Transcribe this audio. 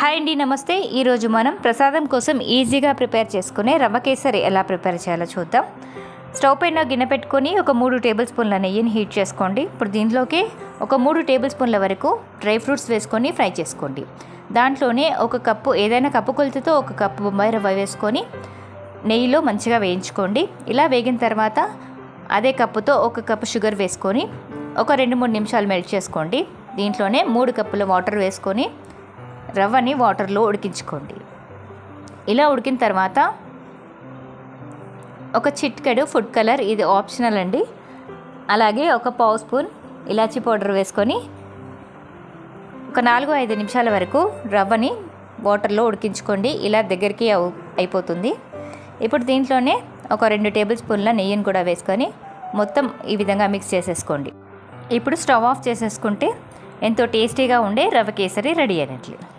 Hi అండి, నమస్తే. ఈరోజు మనం ప్రసాదం కోసం ఈజీగా ప్రిపేర్ చేసుకునే రవ్వ కేసరి ఎలా ప్రిపేర్ చేయాలో చూద్దాం. స్టవ్ పైన గిన్నె పెట్టుకొని ఒక 3 టేబుల్ స్పూన్ల నెయ్యిని హీట్ చేసుకోండి. ఇప్పుడు దీంట్లోకి ఒక 3 టేబుల్ స్పూన్ల వరకు డ్రై ఫ్రూట్స్ వేసుకొని ఫ్రై చేసుకోండి. దాంట్లోనే ఒక కప్పు, ఏదైనా కప్పు కొలతతో ఒక కప్పు బొంబాయి రవ్వ వేసుకొని నెయ్యిలో మంచిగా వేయించుకోండి. ఇలా వేగిన తర్వాత అదే కప్పుతో ఒక కప్పు షుగర్ వేసుకొని ఒక 2-3 నిమిషాలు మెల్ట్ చేసుకోండి. దీంట్లోనే 3 కప్పుల వాటర్ వేసుకొని రవ్వని వాటర్లో ఉడికించుకోండి. ఇలా ఉడికిన తర్వాత ఒక చిటికెడు ఫుడ్ కలర్, ఇది ఆప్షనల్ అండి, అలాగే ఒక పావు స్పూన్ ఇలాచీ పౌడర్ వేసుకొని ఒక 4-5 నిమిషాల వరకు రవ్వని వాటర్లో ఉడికించుకోండి. ఇలా దగ్గరికి అయిపోతుంది. ఇప్పుడు దీంట్లోనే ఒక 2 టేబుల్ స్పూన్ల నెయ్యిని కూడా వేసుకొని మొత్తం ఈ విధంగా మిక్స్ చేసేసుకోండి. ఇప్పుడు స్టవ్ ఆఫ్ చేసేసుకుంటే ఎంతో టేస్టీగా ఉండే రవ్వ కేసరి రెడీ అయినట్లు.